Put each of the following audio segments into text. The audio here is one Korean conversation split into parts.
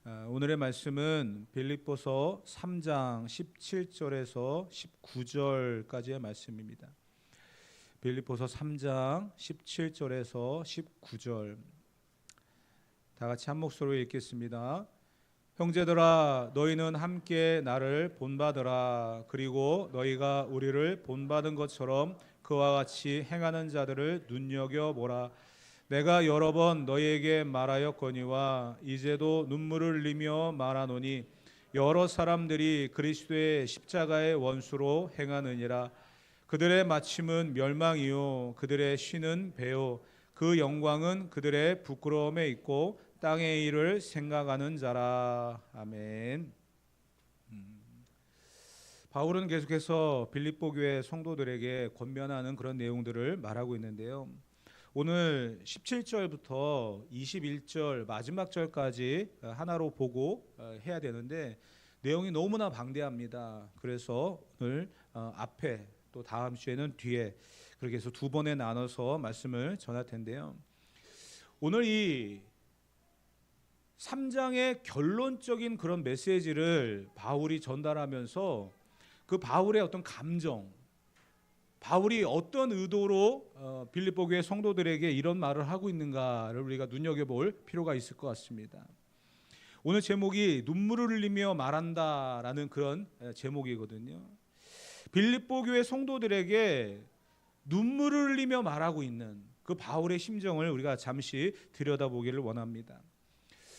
오늘의 말씀은 빌립보서 3장 17절에서 19절까지의 말씀입니다. 빌립보서 3장 17절에서 19절 다 같이 한 목소리로 읽겠습니다. 형제들아, 너희는 함께 나를 본받으라. 그리고 너희가 우리를 본받은 것처럼 그와 같이 행하는 자들을 눈여겨보라. 내가 여러 번 너희에게 말하였거니와 이제도 눈물을 흘리며 말하노니 여러 사람들이 그리스도의 십자가의 원수로 행하느니라. 그들의 마침은 멸망이요 그들의 쉬는 배요 그 영광은 그들의 부끄러움에 있고 땅의 일을 생각하는 자라. 아멘. 바울은 계속해서 빌립보 교회 성도들에게 권면하는 그런 내용들을 말하고 있는데요. 오늘 17절부터 21절 마지막 절까지 하나로 보고 해야 되는데 내용이 너무나 방대합니다. 그래서 오늘 앞에 또 다음 주에는 뒤에 그렇게 해서 두 번에 나눠서 말씀을 전할 텐데요. 오늘 이 3장의 결론적인 그런 메시지를 바울이 전달하면서 그 바울의 어떤 감정, 바울이 어떤 의도로 빌립보 교회 성도들에게 이런 말을 하고 있는가를 우리가 눈여겨볼 필요가 있을 것 같습니다. 오늘 제목이 눈물을 흘리며 말한다라는 그런 제목이거든요. 빌립보 교회 성도들에게 눈물을 흘리며 말하고 있는 그 바울의 심정을 우리가 잠시 들여다보기를 원합니다.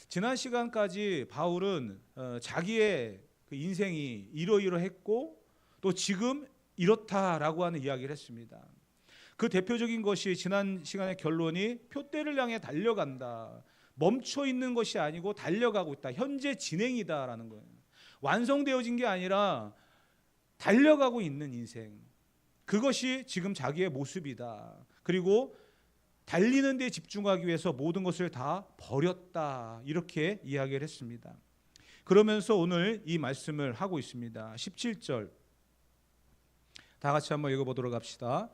지난 시간까지 바울은 자기의 그 인생이 이러이러했고 또 지금 이렇다라고 하는 이야기를 했습니다. 그 대표적인 것이 지난 시간의 결론이 표대를 향해 달려간다. 멈춰 있는 것이 아니고 달려가고 있다. 현재 진행이다라는 거예요. 완성되어진 게 아니라 달려가고 있는 인생. 그것이 지금 자기의 모습이다. 그리고 달리는 데 집중하기 위해서 모든 것을 다 버렸다. 이렇게 이야기를 했습니다. 그러면서 오늘 이 말씀을 하고 있습니다. 17절 다 같이 한번 읽어보도록 합시다.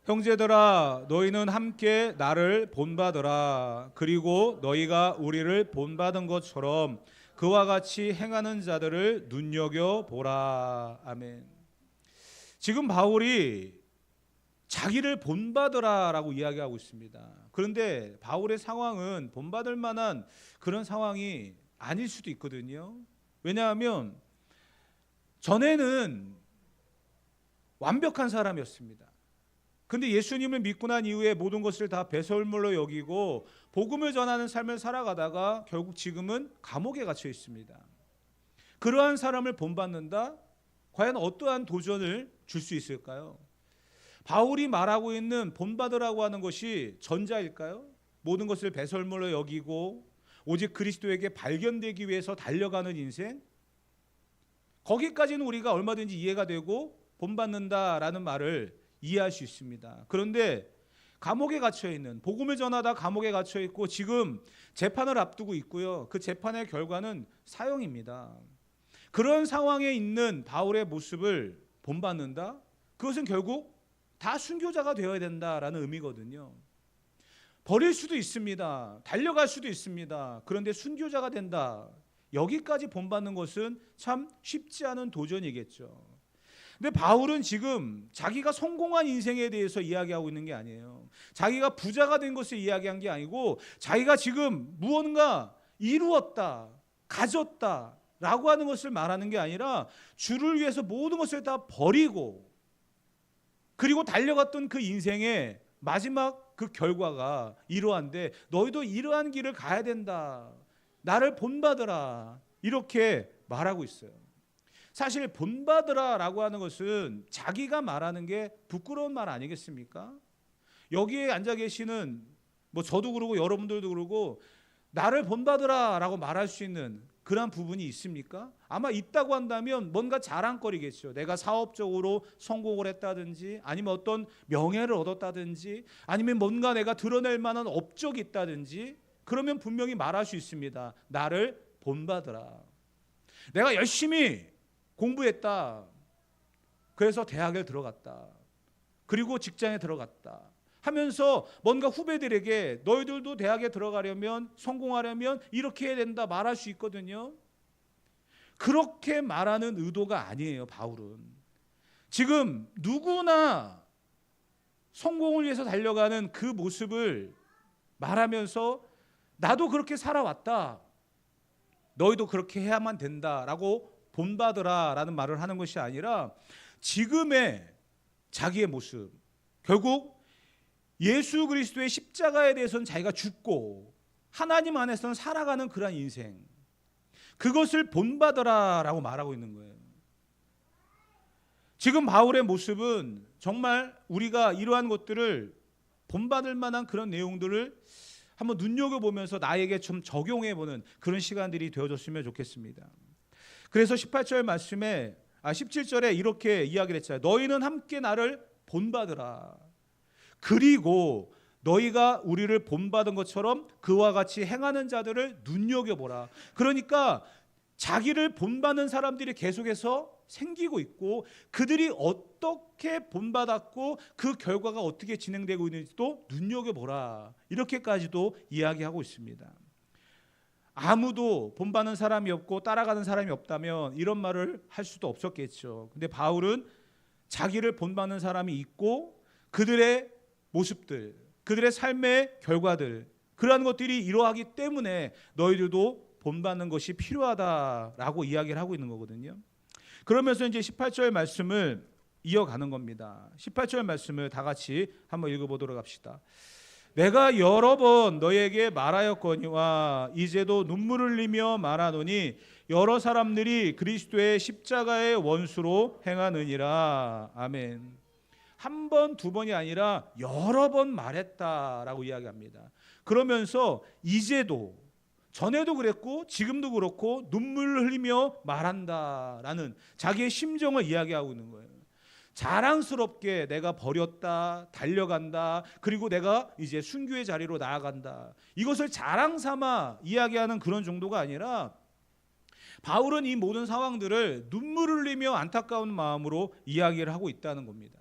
형제들아, 너희는 함께 나를 본받으라. 그리고 너희가 우리를 본받은 것처럼 그와 같이 행하는 자들을 눈여겨보라. 아멘. 지금 바울이 자기를 본받으라라고 이야기하고 있습니다. 그런데 바울의 상황은 본받을 만한 그런 상황이 아닐 수도 있거든요. 왜냐하면 전에는 완벽한 사람이었습니다. 근데 예수님을 믿고 난 이후에 모든 것을 다 배설물로 여기고 복음을 전하는 삶을 살아가다가 결국 지금은 감옥에 갇혀 있습니다. 그러한 사람을 본받는다? 과연 어떠한 도전을 줄 수 있을까요? 바울이 말하고 있는 본받으라고 하는 것이 전자일까요? 모든 것을 배설물로 여기고 오직 그리스도에게 발견되기 위해서 달려가는 인생? 거기까지는 우리가 얼마든지 이해가 되고 본받는다라는 말을 이해할 수 있습니다. 그런데 감옥에 갇혀 있는, 복음을 전하다 감옥에 갇혀 있고 지금 재판을 앞두고 있고요. 그 재판의 결과는 사형입니다. 그런 상황에 있는 바울의 모습을 본받는다? 그것은 결국 다 순교자가 되어야 된다라는 의미거든요. 버릴 수도 있습니다. 달려갈 수도 있습니다. 그런데 순교자가 된다. 여기까지 본받는 것은 참 쉽지 않은 도전이겠죠. 근데 바울은 지금 자기가 성공한 인생에 대해서 이야기하고 있는 게 아니에요. 자기가 부자가 된 것을 이야기한 게 아니고 자기가 지금 무언가 이루었다, 가졌다 라고 하는 것을 말하는 게 아니라 주를 위해서 모든 것을 다 버리고 그리고 달려갔던 그 인생의 마지막 그 결과가 이러한데 너희도 이러한 길을 가야 된다. 나를 본받으라. 이렇게 말하고 있어요. 사실 본받으라라고 하는 것은 자기가 말하는 게 부끄러운 말 아니겠습니까? 여기에 앉아 계시는 뭐 저도 그러고 여러분들도 그러고 나를 본받으라라고 말할 수 있는 그런 부분이 있습니까? 아마 있다고 한다면 뭔가 자랑거리겠죠. 내가 사업적으로 성공을 했다든지 아니면 어떤 명예를 얻었다든지 아니면 뭔가 내가 드러낼 만한 업적이 있다든지 그러면 분명히 말할 수 있습니다. 나를 본받으라. 내가 열심히 공부했다. 그래서 대학에 들어갔다. 그리고 직장에 들어갔다. 하면서 뭔가 후배들에게 너희들도 대학에 들어가려면 성공하려면 이렇게 해야 된다 말할 수 있거든요. 그렇게 말하는 의도가 아니에요. 바울은 지금 누구나 성공을 위해서 달려가는 그 모습을 말하면서 나도 그렇게 살아왔다, 너희도 그렇게 해야만 된다라고 본받으라 라는 말을 하는 것이 아니라 지금의 자기의 모습, 결국 예수 그리스도의 십자가에 대해서는 자기가 죽고 하나님 안에서는 살아가는 그런 인생, 그것을 본받으라 라고 말하고 있는 거예요. 지금 바울의 모습은 정말 우리가 이러한 것들을 본받을 만한 그런 내용들을 한번 눈여겨보면서 나에게 좀 적용해보는 그런 시간들이 되어졌으면 좋겠습니다. 그래서 18절 말씀에 17절에 이렇게 이야기를 했잖아요. 너희는 함께 나를 본받으라. 그리고 너희가 우리를 본받은 것처럼 그와 같이 행하는 자들을 눈여겨보라. 그러니까 자기를 본받는 사람들이 계속해서 생기고 있고 그들이 어떻게 본받았고 그 결과가 어떻게 진행되고 있는지도 눈여겨보라. 이렇게까지도 이야기하고 있습니다. 아무도 본받는 사람이 없고 따라가는 사람이 없다면 이런 말을 할 수도 없었겠죠. 근데 바울은 자기를 본받는 사람이 있고 그들의 모습들, 그들의 삶의 결과들, 그러한 것들이 이러하기 때문에 너희들도 본받는 것이 필요하다라고 이야기를 하고 있는 거거든요. 그러면서 이제 18절 말씀을 이어가는 겁니다. 18절 말씀을 다 같이 한번 읽어보도록 합시다. 내가 여러 번 너에게 말하였거니와 이제도 눈물을 흘리며 말하노니 여러 사람들이 그리스도의 십자가의 원수로 행하느니라. 아멘. 한 번, 두 번이 아니라 여러 번 말했다라고 이야기합니다. 그러면서 이제도, 전에도 그랬고 지금도 그렇고 눈물을 흘리며 말한다라는 자기의 심정을 이야기하고 있는 거예요. 자랑스럽게 내가 버렸다, 달려간다, 그리고 내가 이제 순교의 자리로 나아간다, 이것을 자랑 삼아 이야기하는 그런 정도가 아니라 바울은 이 모든 상황들을 눈물을 흘리며 안타까운 마음으로 이야기를 하고 있다는 겁니다.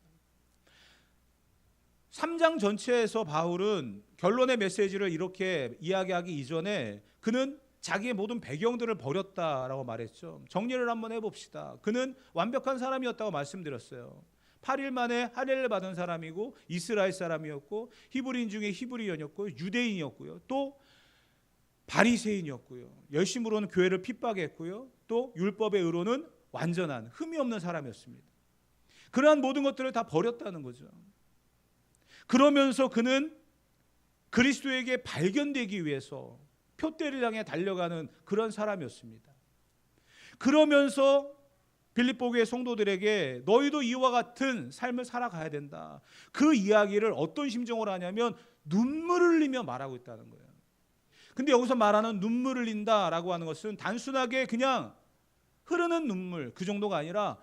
3장 전체에서 바울은 결론의 메시지를 이렇게 이야기하기 이전에 그는 자기의 모든 배경들을 버렸다라고 말했죠. 정리를 한번 해봅시다. 그는 완벽한 사람이었다고 말씀드렸어요. 8일 만에 할례를 받은 사람이고 이스라엘 사람이었고 히브리인 중에 히브리인이었고 유대인이었고요. 또 바리새인이었고요. 열심으로는 교회를 핍박했고요. 또 율법의 의로는 완전한 흠이 없는 사람이었습니다. 그러한 모든 것들을 다 버렸다는 거죠. 그러면서 그는 그리스도에게 발견되기 위해서 표대를 향해 달려가는 그런 사람이었습니다. 그러면서 빌립보 교회 성도들에게 너희도 이와 같은 삶을 살아가야 된다, 그 이야기를 어떤 심정으로 하냐면 눈물을 흘리며 말하고 있다는 거예요. 근데 여기서 말하는 눈물을 흘린다라고 하는 것은 단순하게 그냥 흐르는 눈물 그 정도가 아니라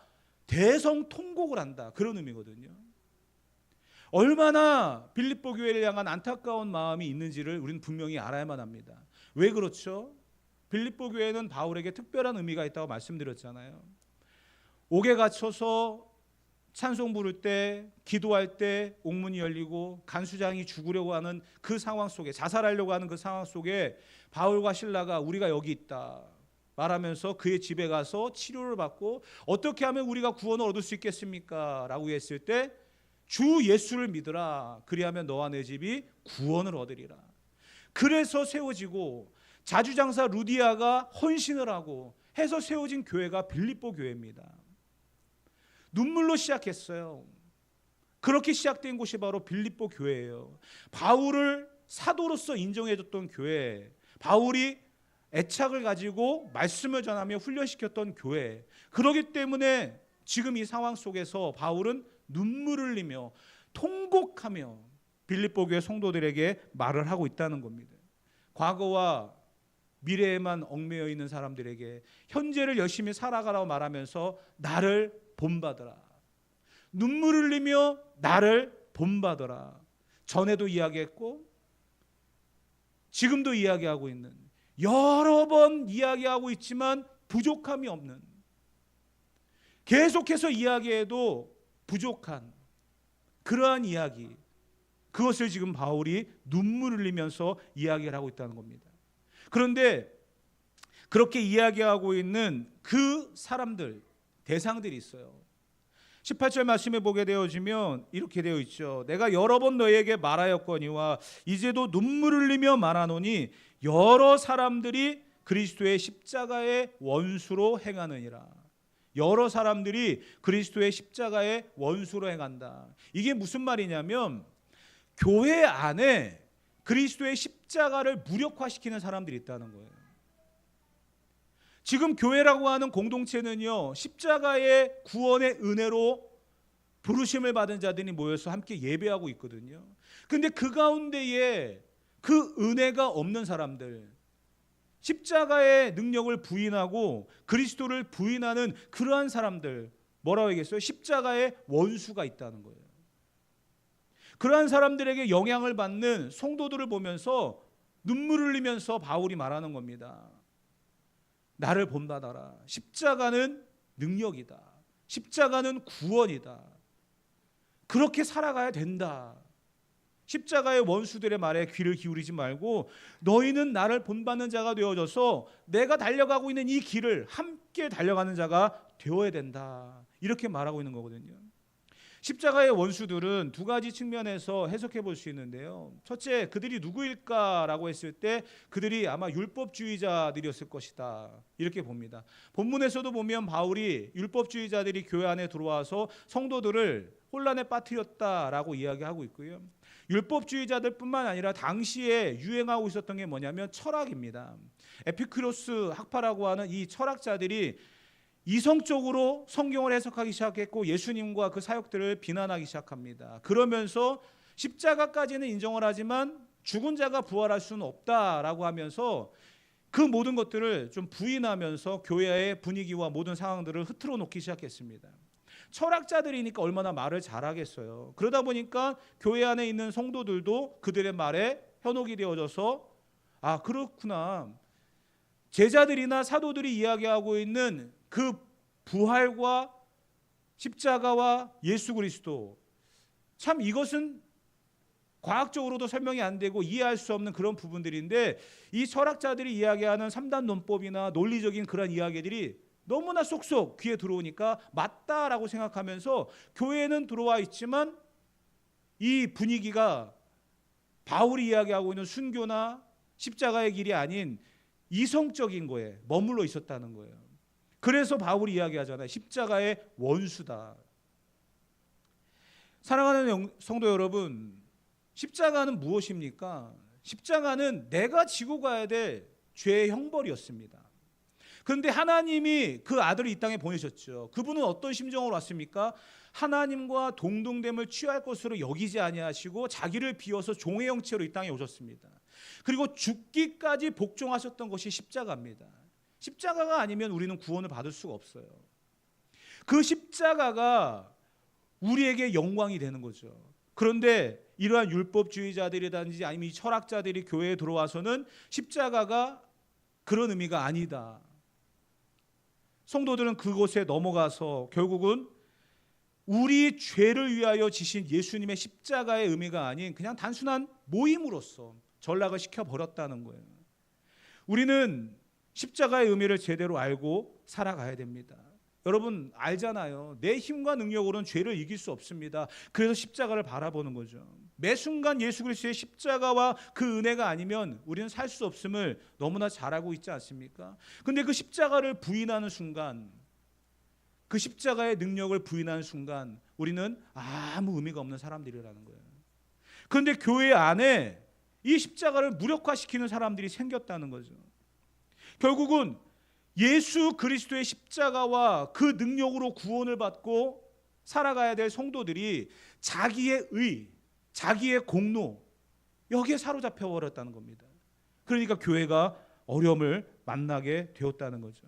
대성통곡을 한다, 그런 의미거든요. 얼마나 빌립보 교회를 향한 안타까운 마음이 있는지를 우리는 분명히 알아야만 합니다. 왜 그렇죠? 빌립보 교회는 바울에게 특별한 의미가 있다고 말씀드렸잖아요. 옥에 갇혀서 찬송 부를 때, 기도할 때 옥문이 열리고 간수장이 죽으려고 하는 그 상황 속에, 자살하려고 하는 그 상황 속에 바울과 실라가 우리가 여기 있다 말하면서 그의 집에 가서 치료를 받고 어떻게 하면 우리가 구원을 얻을 수 있겠습니까? 라고 했을 때 주 예수를 믿으라, 그리하면 너와 내 집이 구원을 얻으리라. 그래서 세워지고 자주장사 루디아가 헌신을 하고 해서 세워진 교회가 빌립보 교회입니다. 눈물로 시작했어요. 그렇게 시작된 곳이 바로 빌립보 교회예요. 바울을 사도로서 인정해줬던 교회, 바울이 애착을 가지고 말씀을 전하며 훈련시켰던 교회. 그렇기 때문에 지금 이 상황 속에서 바울은 눈물을 흘리며 통곡하며 빌립보 교회 성도들에게 말을 하고 있다는 겁니다. 과거와 미래에만 얽매여 있는 사람들에게 현재를 열심히 살아가라고 말하면서 나를 본받으라, 눈물을 흘리며 나를 본받으라. 전에도 이야기했고 지금도 이야기하고 있는, 여러 번 이야기하고 있지만 부족함이 없는, 계속해서 이야기해도 부족한 그러한 이야기, 그것을 지금 바울이 눈물을 흘리면서 이야기를 하고 있다는 겁니다. 그런데 그렇게 이야기하고 있는 그 사람들, 대상들이 있어요. 18절 말씀에 보게 되어지면 이렇게 되어 있죠. 내가 여러 번 너희에게 말하였거니와 이제도 눈물을 흘리며 말하노니 여러 사람들이 그리스도의 십자가의 원수로 행하느니라. 여러 사람들이 그리스도의 십자가의 원수로 행한다. 이게 무슨 말이냐면 교회 안에 그리스도의 십자가를 무력화시키는 사람들이 있다는 거예요. 지금 교회라고 하는 공동체는요, 십자가의 구원의 은혜로 부르심을 받은 자들이 모여서 함께 예배하고 있거든요. 근데 그 가운데에 그 은혜가 없는 사람들, 십자가의 능력을 부인하고 그리스도를 부인하는 그러한 사람들, 뭐라고 얘기했어요? 십자가의 원수가 있다는 거예요. 그러한 사람들에게 영향을 받는 성도들을 보면서 눈물을 흘리면서 바울이 말하는 겁니다. 나를 본받아라. 십자가는 능력이다. 십자가는 구원이다. 그렇게 살아가야 된다. 십자가의 원수들의 말에 귀를 기울이지 말고 너희는 나를 본받는 자가 되어져서 내가 달려가고 있는 이 길을 함께 달려가는 자가 되어야 된다. 이렇게 말하고 있는 거거든요. 십자가의 원수들은 두 가지 측면에서 해석해 볼 수 있는데요. 첫째, 그들이 누구일까라고 했을 때 그들이 아마 율법주의자들이었을 것이다. 이렇게 봅니다. 본문에서도 보면 바울이 율법주의자들이 교회 안에 들어와서 성도들을 혼란에 빠뜨렸다라고 이야기하고 있고요. 율법주의자들뿐만 아니라 당시에 유행하고 있었던 게 뭐냐면 철학입니다. 에피쿠로스 학파라고 하는 이 철학자들이 이성적으로 성경을 해석하기 시작했고 예수님과 그 사역들을 비난하기 시작합니다. 그러면서 십자가까지는 인정을 하지만 죽은 자가 부활할 수는 없다라고 하면서 그 모든 것들을 좀 부인하면서 교회의 분위기와 모든 상황들을 흐트러 놓기 시작했습니다. 철학자들이니까 얼마나 말을 잘하겠어요. 그러다 보니까 교회 안에 있는 성도들도 그들의 말에 현혹이 되어져서 아, 그렇구나. 제자들이나 사도들이 이야기하고 있는 그 부활과 십자가와 예수 그리스도, 참 이것은 과학적으로도 설명이 안 되고 이해할 수 없는 그런 부분들인데 이 철학자들이 이야기하는 3단 논법이나 논리적인 그런 이야기들이 너무나 쏙쏙 귀에 들어오니까 맞다라고 생각하면서 교회는 들어와 있지만 이 분위기가 바울이 이야기하고 있는 순교나 십자가의 길이 아닌 이성적인 거에 머물러 있었다는 거예요. 그래서 바울이 이야기하잖아요. 십자가의 원수다. 사랑하는 성도 여러분, 십자가는 무엇입니까? 십자가는 내가 지고 가야 될 죄의 형벌이었습니다. 그런데 하나님이 그 아들을 이 땅에 보내셨죠. 그분은 어떤 심정으로 왔습니까? 하나님과 동등됨을 취할 것으로 여기지 아니하시고 자기를 비워서 종의 형체로 이 땅에 오셨습니다. 그리고 죽기까지 복종하셨던 것이 십자가입니다. 십자가가 아니면 우리는 구원을 받을 수가 없어요. 그 십자가가 우리에게 영광이 되는 거죠. 그런데 이러한 율법주의자들이라든지 아니면 이 철학자들이 교회에 들어와서는 십자가가 그런 의미가 아니다. 성도들은 그곳에 넘어가서 결국은 우리 죄를 위하여 지신 예수님의 십자가의 의미가 아닌 그냥 단순한 모임으로서 전락을 시켜버렸다는 거예요. 우리는 십자가의 의미를 제대로 알고 살아가야 됩니다. 여러분 알잖아요. 내 힘과 능력으로는 죄를 이길 수 없습니다. 그래서 십자가를 바라보는 거죠. 매 순간 예수 그리스도의 십자가와 그 은혜가 아니면 우리는 살 수 없음을 너무나 잘 알고 있지 않습니까? 근데 그 십자가를 부인하는 순간, 그 십자가의 능력을 부인하는 순간 우리는 아무 의미가 없는 사람들이라는 거예요. 그런데 교회 안에 이 십자가를 무력화시키는 사람들이 생겼다는 거죠. 결국은 예수 그리스도의 십자가와 그 능력으로 구원을 받고 살아가야 될 성도들이 자기의 의, 자기의 공로 여기에 사로잡혀 버렸다는 겁니다. 그러니까 교회가 어려움을 만나게 되었다는 거죠.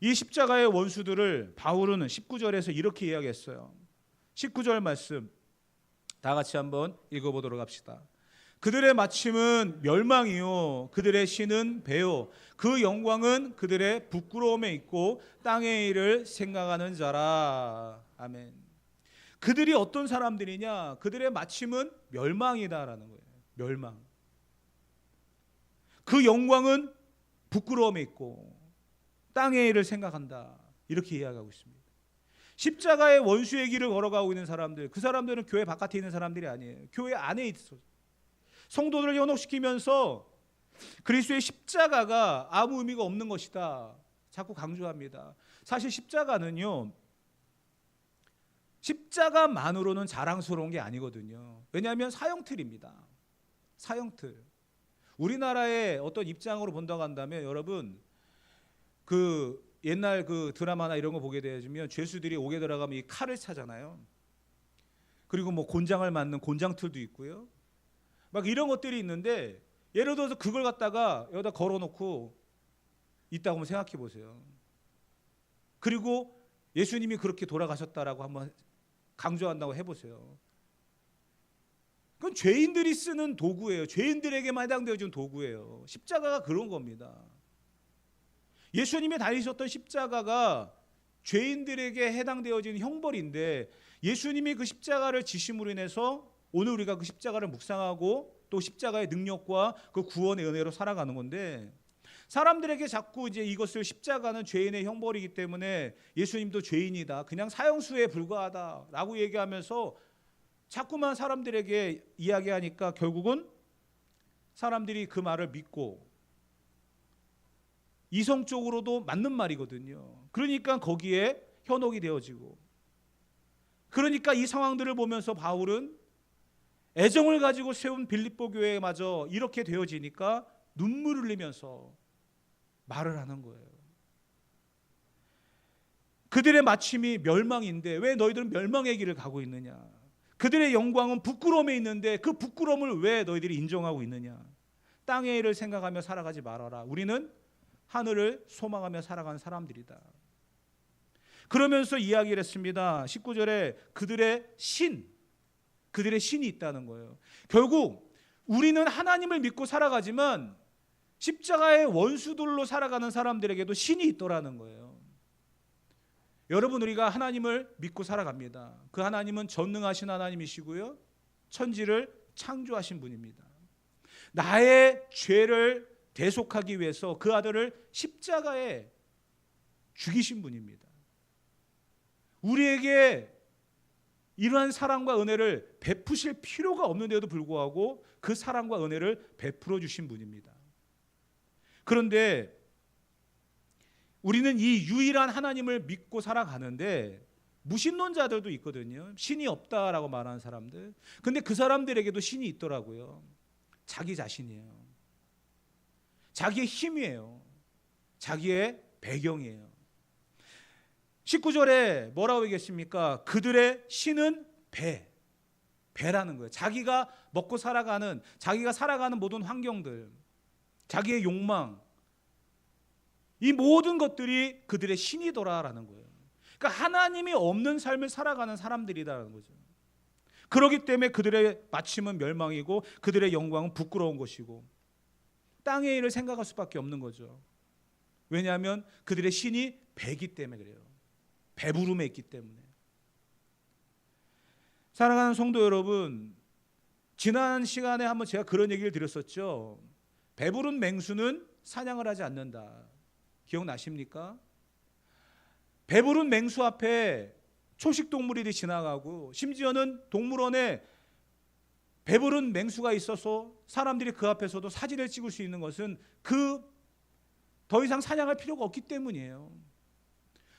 이 십자가의 원수들을 바울은 19절에서 이렇게 이야기했어요. 19절 말씀 다 같이 한번 읽어보도록 합시다. 그들의 마침은 멸망이요 그들의 신은 배요 그 영광은 그들의 부끄러움에 있고 땅의 일을 생각하는 자라. 아멘. 그들이 어떤 사람들이냐? 그들의 마침은 멸망이다라는 거예요. 멸망. 그 영광은 부끄러움에 있고 땅의 일을 생각한다. 이렇게 이야기하고 있습니다. 십자가의 원수의 길을 걸어가고 있는 사람들, 그 사람들은 교회 바깥에 있는 사람들이 아니에요. 교회 안에 있어. 성도들을 현혹시키면서 그리스도의 십자가가 아무 의미가 없는 것이다. 자꾸 강조합니다. 사실 십자가는요, 십자가만으로는 자랑스러운 게 아니거든요. 왜냐하면 사형틀입니다. 사형틀. 우리나라의 어떤 입장으로 본다고 한다면 여러분, 그 옛날 그 드라마나 이런 거 보게 되면 죄수들이 옥에 들어가면 이 칼을 차잖아요. 그리고 뭐 곤장을 맞는 곤장틀도 있고요. 막 이런 것들이 있는데 예를 들어서 그걸 갖다가 여기다 걸어놓고 있다고 한번 생각해 보세요. 그리고 예수님이 그렇게 돌아가셨다라고 한번 강조한다고 해보세요. 그건 죄인들이 쓰는 도구예요. 죄인들에게만 해당되어진 도구예요. 십자가가 그런 겁니다. 예수님이 달리셨던 십자가가 죄인들에게 해당되어진 형벌인데 예수님이 그 십자가를 지심으로 인해서 오늘 우리가 그 십자가를 묵상하고 또 십자가의 능력과 그 구원의 은혜로 살아가는 건데, 사람들에게 자꾸 이제 이것을 십자가는 죄인의 형벌이기 때문에 예수님도 죄인이다, 그냥 사형수에 불과하다라고 얘기하면서 자꾸만 사람들에게 이야기하니까 결국은 사람들이 그 말을 믿고, 이성적으로도 맞는 말이거든요. 그러니까 거기에 현혹이 되어지고, 그러니까 이 상황들을 보면서 바울은 애정을 가지고 세운 빌립보 교회마저 이렇게 되어지니까 눈물을 흘리면서 말을 하는 거예요. 그들의 마침이 멸망인데 왜 너희들은 멸망의 길을 가고 있느냐? 그들의 영광은 부끄러움에 있는데 그 부끄러움을 왜 너희들이 인정하고 있느냐? 땅의 일을 생각하며 살아가지 말아라. 우리는 하늘을 소망하며 살아가는 사람들이다. 그러면서 이야기를 했습니다. 19절에 그들의 신이 있다는 거예요. 결국 우리는 하나님을 믿고 살아가지만 십자가의 원수들로 살아가는 사람들에게도 신이 있더라는 거예요. 여러분, 우리가 하나님을 믿고 살아갑니다. 그 하나님은 전능하신 하나님이시고요, 천지를 창조하신 분입니다. 나의 죄를 대속하기 위해서 그 아들을 십자가에 죽이신 분입니다. 우리에게 이러한 사랑과 은혜를 베푸실 필요가 없는데도 불구하고 그 사랑과 은혜를 베풀어 주신 분입니다. 그런데 우리는 이 유일한 하나님을 믿고 살아가는데 무신론자들도 있거든요. 신이 없다라고 말하는 사람들. 근데 그 사람들에게도 신이 있더라고요. 자기 자신이에요. 자기의 힘이에요. 자기의 배경이에요. 19절에 뭐라고 얘기했습니까? 그들의 신은 배라는 거예요. 자기가 먹고 살아가는, 자기가 살아가는 모든 환경들, 자기의 욕망, 이 모든 것들이 그들의 신이더라라는 거예요. 그러니까 하나님이 없는 삶을 살아가는 사람들이라는 거죠. 그렇기 때문에 그들의 마침은 멸망이고 그들의 영광은 부끄러운 것이고 땅의 일을 생각할 수밖에 없는 거죠. 왜냐하면 그들의 신이 배이기 때문에 그래요. 배부름에 있기 때문에. 사랑하는 성도 여러분, 지난 시간에 한번 제가 그런 얘기를 드렸었죠. 배부른 맹수는 사냥을 하지 않는다. 기억나십니까? 배부른 맹수 앞에 초식동물이 지나가고 심지어는 동물원에 배부른 맹수가 있어서 사람들이 그 앞에서도 사진을 찍을 수 있는 것은 더 이상 사냥할 필요가 없기 때문이에요.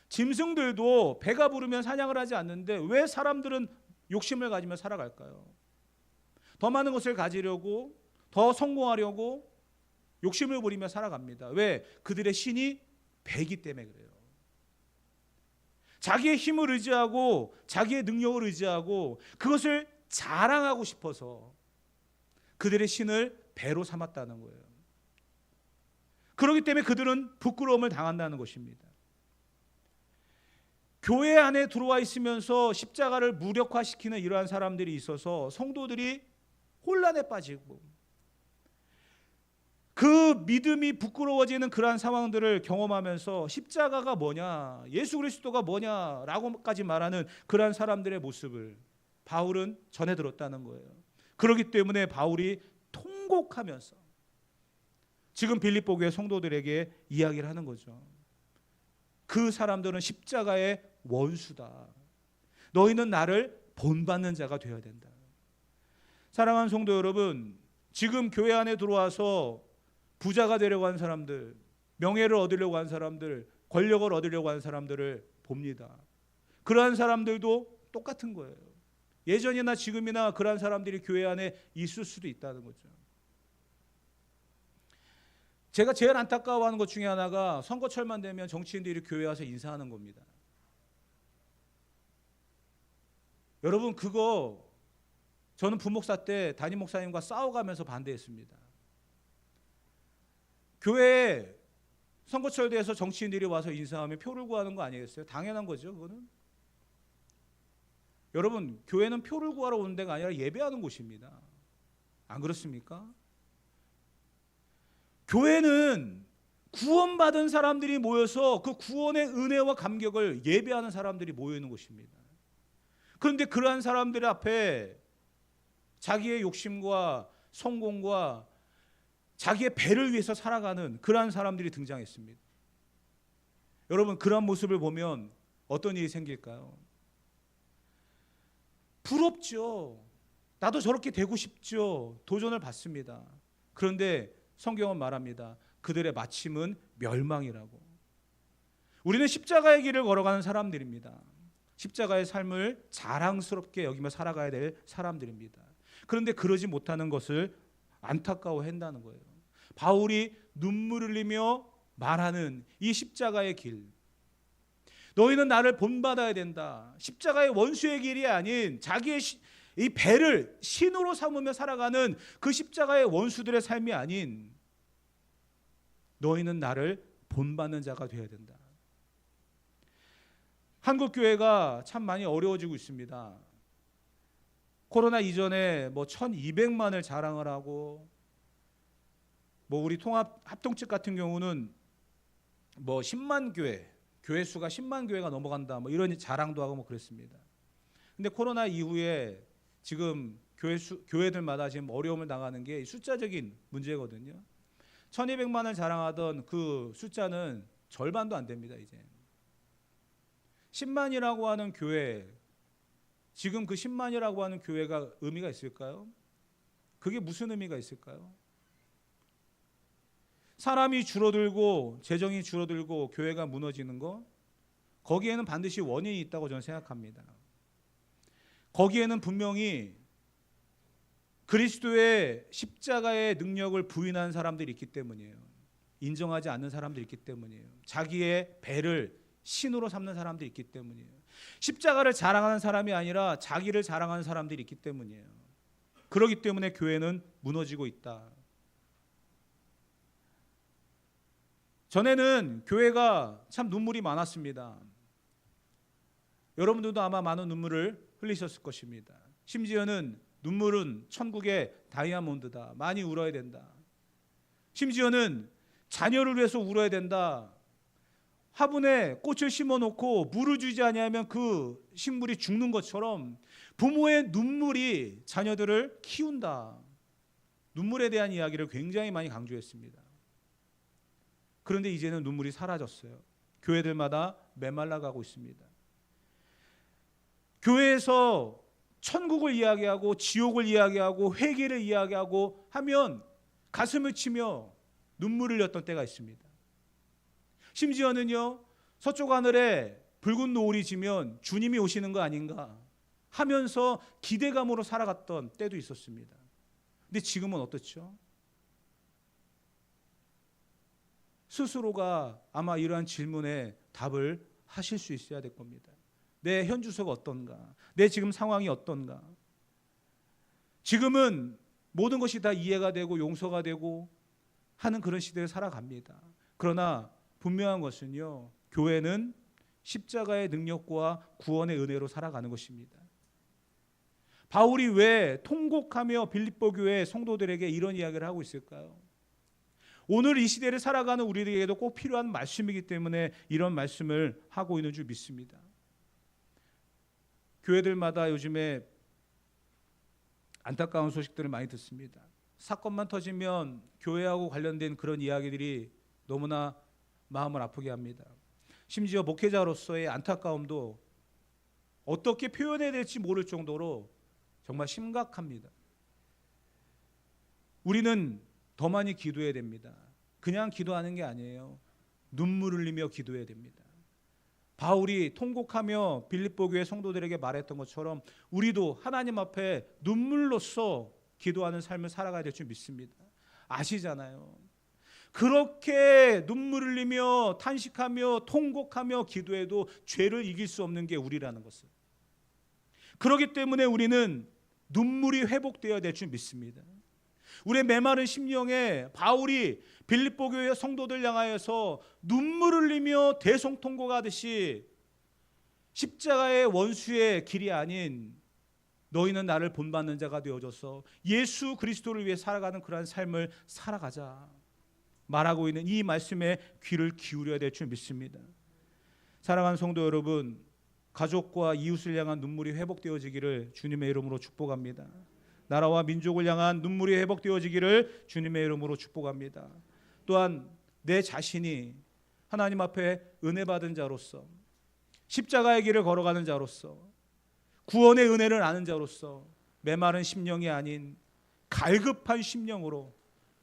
짐승들도 배가 부르면 사냥을 하지 않는데 왜 사람들은 욕심을 가지며 살아갈까요? 더 많은 것을 가지려고, 더 성공하려고 욕심을 부리며 살아갑니다. 왜? 그들의 신이 배이기 때문에 그래요. 자기의 힘을 의지하고 자기의 능력을 의지하고 그것을 자랑하고 싶어서 그들의 신을 배로 삼았다는 거예요. 그렇기 때문에 그들은 부끄러움을 당한다는 것입니다. 교회 안에 들어와 있으면서 십자가를 무력화시키는 이러한 사람들이 있어서 성도들이 혼란에 빠지고 그 믿음이 부끄러워지는 그러한 상황들을 경험하면서 십자가가 뭐냐, 예수 그리스도가 뭐냐라고까지 말하는 그러한 사람들의 모습을 바울은 전해 들었다는 거예요. 그렇기 때문에 바울이 통곡하면서 지금 빌립보 교회 성도들에게 이야기를 하는 거죠. 그 사람들은 십자가의 원수다. 너희는 나를 본받는 자가 되어야 된다. 사랑하는 성도 여러분, 지금 교회 안에 들어와서 부자가 되려고 하는 사람들, 명예를 얻으려고 하는 사람들, 권력을 얻으려고 하는 사람들을 봅니다. 그러한 사람들도 똑같은 거예요. 예전이나 지금이나 그러한 사람들이 교회 안에 있을 수도 있다는 거죠. 제가 제일 안타까워하는 것 중에 하나가 선거철만 되면 정치인들이 교회 와서 인사하는 겁니다. 여러분, 그거 저는 부목사 때 담임 목사님과 싸워가면서 반대했습니다. 교회에 선거철 돼서 정치인들이 와서 인사하면 표를 구하는 거 아니겠어요? 당연한 거죠, 그거는. 여러분, 교회는 표를 구하러 오는 데가 아니라 예배하는 곳입니다. 안 그렇습니까? 교회는 구원받은 사람들이 모여서 그 구원의 은혜와 감격을 예배하는 사람들이 모여 있는 곳입니다. 그런데 그러한 사람들 앞에 자기의 욕심과 성공과 자기의 배를 위해서 살아가는 그러한 사람들이 등장했습니다. 여러분, 그러한 모습을 보면 어떤 일이 생길까요? 부럽죠. 나도 저렇게 되고 싶죠. 도전을 받습니다. 그런데 성경은 말합니다. 그들의 마침은 멸망이라고. 우리는 십자가의 길을 걸어가는 사람들입니다. 십자가의 삶을 자랑스럽게 여기며 살아가야 될 사람들입니다. 그런데 그러지 못하는 것을 안타까워한다는 거예요. 바울이 눈물을 흘리며 말하는 이 십자가의 길, 너희는 나를 본받아야 된다. 십자가의 원수의 길이 아닌 자기의 이 배를 신으로 삼으며 살아가는 그 십자가의 원수들의 삶이 아닌 너희는 나를 본받는 자가 되어야 된다. 한국 교회가 참 많이 어려워지고 있습니다. 코로나 이전에 1200만을 자랑을 하고 우리 통합 합동측 같은 경우는 10만 교회 수가 10만 교회가 넘어간다 이런 자랑도 하고 그랬습니다. 근데 코로나 이후에 지금 교회들마다 지금 어려움을 당하는 게 숫자적인 문제거든요. 1200만을 자랑하던 그 숫자는 절반도 안 됩니다. 이제 10만이라고 하는 교회, 지금 그 10만이라고 하는 교회가 의미가 있을까요? 그게 무슨 의미가 있을까요? 사람이 줄어들고 재정이 줄어들고 교회가 무너지는 거, 거기에는 반드시 원인이 있다고 저는 생각합니다. 거기에는 분명히 그리스도의 십자가의 능력을 부인한 사람들이 있기 때문이에요. 인정하지 않는 사람들이 있기 때문이에요. 자기의 배를 신으로 삼는 사람들이 있기 때문이에요. 십자가를 자랑하는 사람이 아니라 자기를 자랑하는 사람들이 있기 때문이에요. 그렇기 때문에 교회는 무너지고 있다. 전에는 교회가 참 눈물이 많았습니다. 여러분들도 아마 많은 눈물을 흘리셨을 것입니다. 심지어는 눈물은 천국의 다이아몬드다. 많이 울어야 된다. 심지어는 자녀를 위해서 울어야 된다. 화분에 꽃을 심어놓고 물을 주지 아니하면 그 식물이 죽는 것처럼 부모의 눈물이 자녀들을 키운다. 눈물에 대한 이야기를 굉장히 많이 강조했습니다. 그런데 이제는 눈물이 사라졌어요. 교회들마다 메말라가고 있습니다. 교회에서 천국을 이야기하고 지옥을 이야기하고 회개를 이야기하고 하면 가슴을 치며 눈물을 흘렸던 때가 있습니다. 심지어는요, 서쪽 하늘에 붉은 노을이 지면 주님이 오시는 거 아닌가 하면서 기대감으로 살아갔던 때도 있었습니다. 근데 지금은 어떻죠? 스스로가 아마 이러한 질문에 답을 하실 수 있어야 될 겁니다. 내 현 주소가 어떤가? 내 지금 상황이 어떤가? 지금은 모든 것이 다 이해가 되고 용서가 되고 하는 그런 시대를 살아갑니다. 그러나 분명한 것은요, 교회는 십자가의 능력과 구원의 은혜로 살아가는 것입니다. 바울이 왜 통곡하며 빌립보 교회 성도들에게 이런 이야기를 하고 있을까요? 오늘 이 시대를 살아가는 우리에게도 꼭 필요한 말씀이기 때문에 이런 말씀을 하고 있는 줄 믿습니다. 교회들마다 요즘에 안타까운 소식들을 많이 듣습니다. 사건만 터지면 교회하고 관련된 그런 이야기들이 너무나 마음을 아프게 합니다. 심지어 목회자로서의 안타까움도 어떻게 표현해야 될지 모를 정도로 정말 심각합니다. 우리는 더 많이 기도해야 됩니다. 그냥 기도하는 게 아니에요. 눈물 흘리며 기도해야 됩니다. 바울이 통곡하며 빌립보 교회 성도들에게 말했던 것처럼 우리도 하나님 앞에 눈물로써 기도하는 삶을 살아가야 될 줄 믿습니다. 아시잖아요. 그렇게 눈물 흘리며 탄식하며 통곡하며 기도해도 죄를 이길 수 없는 게 우리라는 것을. 그렇기 때문에 우리는 눈물이 회복되어야 될 줄 믿습니다. 우리의 메마른 심령에 바울이 빌립보 교회 성도들 향하여서 눈물 흘리며 대성통곡하듯이 십자가의 원수의 길이 아닌 너희는 나를 본받는 자가 되어줘서 예수 그리스도를 위해 살아가는 그러한 삶을 살아가자 말하고 있는 이 말씀에 귀를 기울여야 될 줄 믿습니다. 사랑하는 성도 여러분, 가족과 이웃을 향한 눈물이 회복되어지기를 주님의 이름으로 축복합니다. 나라와 민족을 향한 눈물이 회복되어지기를 주님의 이름으로 축복합니다. 또한 내 자신이 하나님 앞에 은혜 받은 자로서 십자가의 길을 걸어가는 자로서 구원의 은혜를 아는 자로서 메마른 심령이 아닌 갈급한 심령으로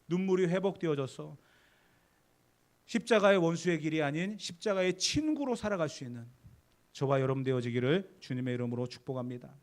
눈물이 회복되어져서 십자가의 원수의 길이 아닌 십자가의 친구로 살아갈 수 있는 저와 여러분 되어지기를 주님의 이름으로 축복합니다.